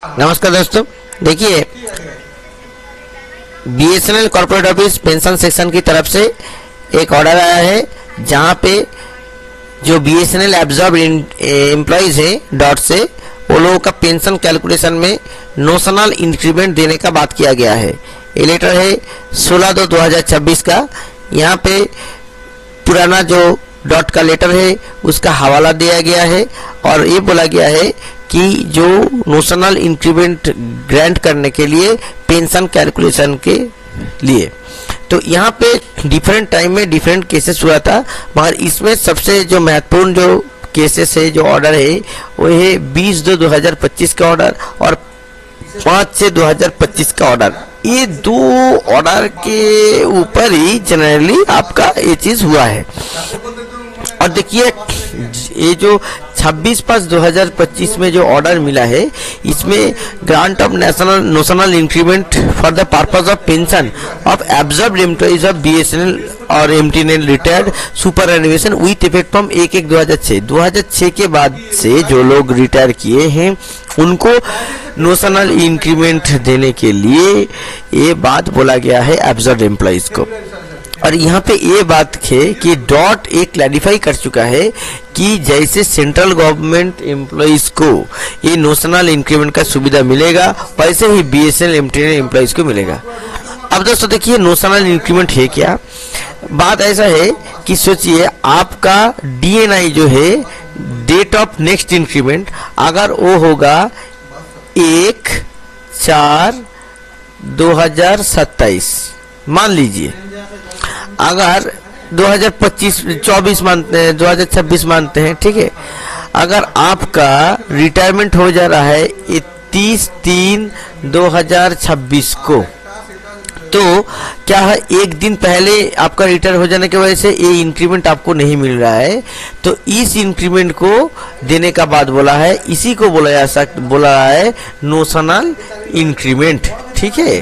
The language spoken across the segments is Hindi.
नमस्कार दोस्तों, देखिए BSNL corporate office pension section की तरफ से एक ऑर्डर आया है जहां पे जो बीएसएनएल एब्जॉर्ब एम्प्लॉइज हैं डॉट से वो लोगों का पेंशन कैलकुलेशन में नोशनल इंक्रीमेंट देने का बात किया गया है। ये लेटर है 16/2/2026 का। यहाँ पे पुराना जो डॉट का लेटर है उसका हवाला दिया गया है और ये बोला गया है कि जो नोशनल इंक्रीमेंट ग्रांट करने के लिए पेंशन कैलकुलेशन के लिए, तो यहाँ पे डिफरेंट टाइम में डिफरेंट केसेस हुआ था, मगर इसमें सबसे जो महत्वपूर्ण जो केसेस है, जो ऑर्डर है वो है 20/2/2025 का ऑर्डर और 5/6/2025 का ऑर्डर। ये दो ऑर्डर के ऊपर ही जनरली आपका ये चीज हुआ है। और देखिए ये जो 26/5/2025 में जो ऑर्डर मिला है इसमें grant of notional increment for the purpose of pension of absorbed employees of BSNL और MTNL retired superannuation with effect from 1/1/2006। 2006 के बाद से जो लोग रिटायर किए हैं उनको नोशनल इंक्रीमेंट देने के लिए ये बात बोला गया है एब्जॉर्ब्ड एम्प्लॉइज को। और यहाँ पे ये बात है कि डॉट एक क्लैरिफाई कर चुका है कि जैसे सेंट्रल गवर्नमेंट एम्प्लॉइज को ये नोशनल इंक्रीमेंट का सुविधा मिलेगा वैसे ही बीएसएनएल एमटीएनएल एम्प्लॉइज को मिलेगा। अब दोस्तों देखिए नोशनल इंक्रीमेंट है क्या। बात ऐसा है कि सोचिए आपका डीएनआई जो है डेट ऑफ नेक्स्ट इंक्रीमेंट अगर वो होगा 1/4/2027, मान लीजिए अगर 2024 मानते हैं, 2026 मानते हैं, ठीक है। अगर आपका रिटायरमेंट हो जा रहा है 30/3/2026 को, तो क्या है एक दिन पहले आपका रिटायर हो जाने की वजह से ये इंक्रीमेंट आपको नहीं मिल रहा है, तो इस इंक्रीमेंट को देने का बात बोला है, इसी को बोला है नोशनल इंक्रीमेंट, ठीक है।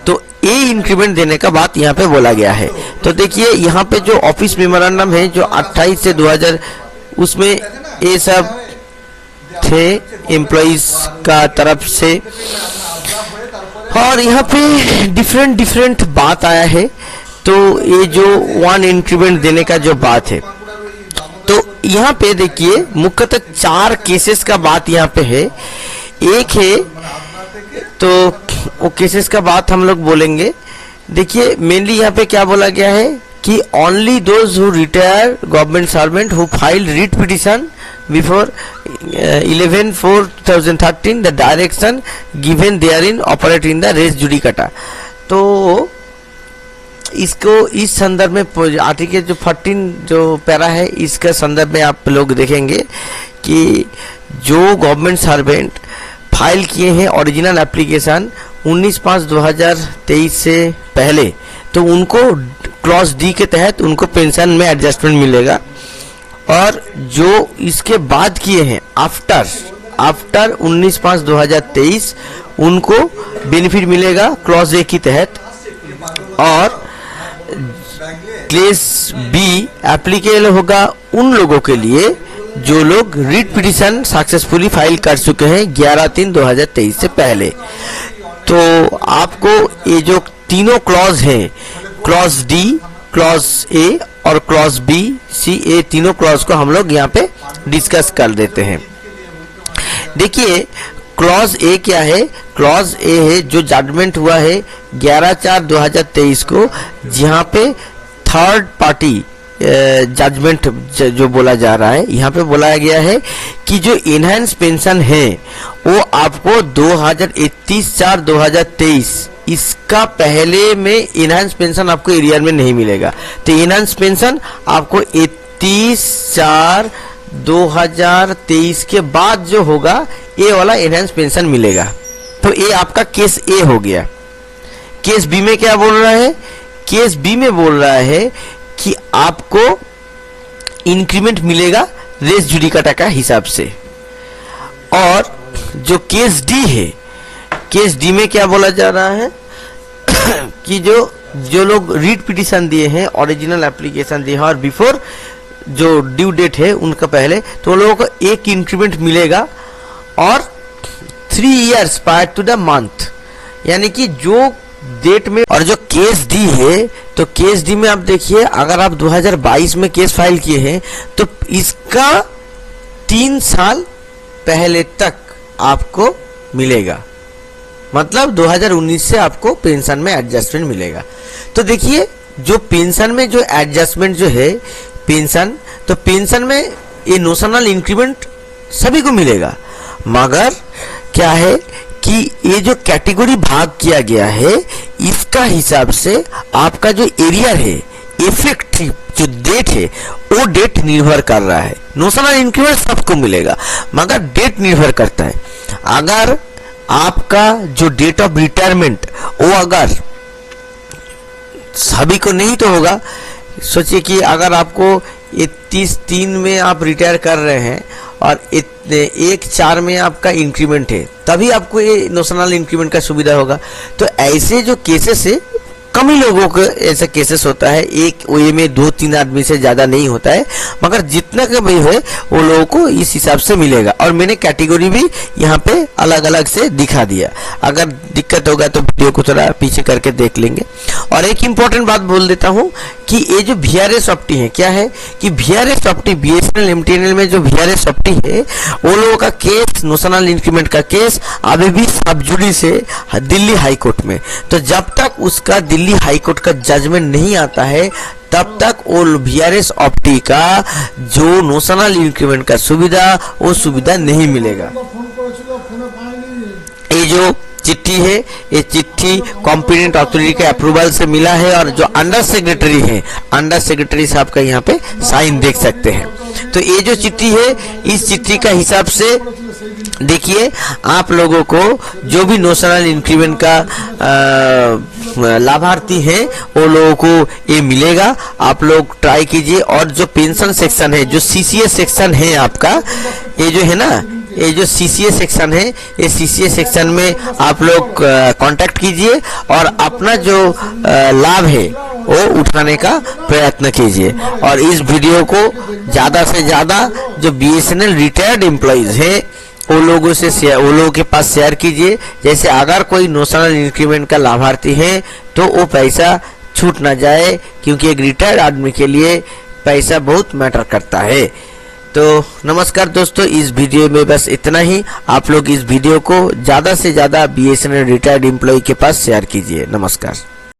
तो ये इंक्रीमेंट देने का बात यहाँ पे बोला गया है। तो देखिए यहाँ पे जो ऑफिस मेमोरेंडम है जो 28 से 2000 उसमें ये सब थे एम्प्लॉइज का तरफ से, और यहाँ पे डिफरेंट बात आया है। तो ये जो वन इंक्रीमेंट देने का जो बात है, तो यहाँ पे देखिए मुख्यतः 4 केसेस का बात यहाँ पे है। एक है तो वो केसेस का बात हम लोग बोलेंगे। देखिए मेनली यहाँ पे क्या बोला गया है कि only those who retire government servant who file writ petition before 11/4/2013 the direction given therein operate in the res judicata. तो इसको इस संदर्भ में आर्टिकल जो 14 जो पैरा है इसका संदर्भ में आप लोग देखेंगे कि जो गवर्नमेंट सर्वेंट फाइल किए हैं ओरिजिनल एप्लीकेशन 19/5/2023 से पहले, तो उनको क्लॉज डी के तहत उनको पेंशन में एडजस्टमेंट मिलेगा। और जो इसके बाद किए हैं आफ्टर 19/5/2023 उनको बेनिफिट मिलेगा क्लॉज ए के तहत। और क्लेस बी एप्लीकेबल होगा उन लोगों के लिए जो लोग रिट पिटिशन सक्सेसफुली फाइल कर चुके हैं 11/3/2023 से पहले। तो आपको ये जो तीनों क्लॉज हैं, क्लॉज डी, क्लॉज ए और क्लॉज बी सी, ये तीनों क्लॉज को हम लोग यहाँ पे डिस्कस कर देते हैं। देखिए क्लॉज ए क्या है। क्लॉज ए है जो जजमेंट हुआ है 11/4/2023 को, जहाँ पे थर्ड पार्टी जजमेंट जो बोला जा रहा है, यहाँ पे बोला गया है कि जो इनहेंस पेंशन है वो आपको 2031/4/2023 इसका पहले में इनहेंस पेंशन आपको एरियर में नहीं मिलेगा। तो इनहेंस पेंशन आपको 31/4/2023 के बाद जो होगा ये वाला इनहेंस पेंशन मिलेगा। तो ये आपका केस ए हो गया। केस बी में क्या बोल रहा है? केस बी में बोल रहा है कि आपको इंक्रीमेंट मिलेगा रेस जुडिकाटा का हिसाब से। और जो केस डी है, केस डी में क्या बोला जा रहा है कि जो लोग रिट पिटिशन दिए हैं, ओरिजिनल एप्लीकेशन दिए हैं और बिफोर जो ड्यू डेट है उनका पहले, तो लोगों को एक इंक्रीमेंट मिलेगा और 3 years prior to the month, यानी कि जो डेट में। और जो केस डी है, तो केस डी में आप देखिए, अगर आप 2022 में केस फाइल किए हैं तो इसका 3 साल पहले तक आपको मिलेगा, मतलब 2019 से आपको पेंशन में एडजस्टमेंट मिलेगा। तो देखिए, जो पेंशन में जो एडजस्टमेंट जो है पेंशन, तो पेंशन में ये नोशनल इंक्रीमेंट सभी को मिलेगा, मगर क्या है कि ये जो कैटेगरी भाग किया गया है इसका हिसाब से आपका जो एरिया है, इफेक्टिव जो डेट है वो डेट निर्भर कर रहा है। नोशनल इंक्रीमेंट सबको मिलेगा, मगर डेट निर्भर करता है। अगर आपका जो डेट ऑफ रिटायरमेंट वो अगर सभी को नहीं तो होगा, सोचिए कि अगर आपको 31/3 में आप रिटायर कर रहे हैं और 1/4 में आपका इंक्रीमेंट है, तभी आपको ये नोशनल इंक्रीमेंट का सुविधा होगा। तो ऐसे जो केसेस है, कम ही लोगों को ऐसा केसेस होता है, एक ओए में 2-3 आदमी से ज्यादा नहीं होता है, मगर जितना का भी है वो लोगों को इस हिसाब से मिलेगा। और मैंने कैटेगरी भी यहाँ पे अलग अलग से दिखा दिया, अगर दिक्कत होगा तो वीडियो को थोड़ा पीछे करके देख लेंगे। और एक इंपॉर्टेंट बात बोल देता हूँ कि ये जो VRS ऑप्टी है, क्या है कि VRS ऑप्टी, BSNL MTNL में जो VRS ऑप्टी है वो लोगों का केस, नोशनल इंक्रीमेंट का केस अभी भी सब जुडी से दिल्ली हाई कोर्ट में। तो जब तक उसका दिल्ली हाई कोर्ट का जजमेंट नहीं आता है तब तक वो VRS ऑप्टी का जो नोशनल इंक्रीमेंट का सुविधा, वो सुविधा नहीं मिलेगा। ये जो चिट्ठी है, ये चिट्ठी कॉम्पिटेंट अथॉरिटी के अप्रूवल से मिला है, और जो अंडर सेक्रेटरी है, अंडर सेक्रेटरी साहब का यहाँ पे साइन देख सकते हैं। तो ये जो चिट्ठी है, इस चिट्ठी का हिसाब से देखिए, आप लोगों को जो भी नोशनल इंक्रीमेंट का लाभार्थी हैं वो लोगों को ये मिलेगा। आप लोग ट्राई कीजिए। और जो पेंशन सेक्शन है, जो CCA सेक्शन है आपका, ये जो है ना, ये जो CCA सेक्शन है, ये CCA सेक्शन में आप लोग कांटेक्ट कीजिए और अपना जो लाभ है वो उठाने का प्रयत्न कीजिए। और इस वीडियो को ज़्यादा से ज़्यादा जो BSNL रिटायर्ड एम्प्लॉइज हैं वो लोगों से वो लोगों के पास शेयर कीजिए। जैसे अगर कोई नोशनल इंक्रीमेंट का लाभार्थी है तो वो पैसा छूट ना जाए, क्योंकि एक रिटायर्ड आदमी के लिए पैसा बहुत मैटर करता है। तो नमस्कार दोस्तों, इस वीडियो में बस इतना ही। आप लोग इस वीडियो को ज़्यादा से ज़्यादा BSNL रिटायर्ड एम्प्लॉय के पास शेयर कीजिए। नमस्कार।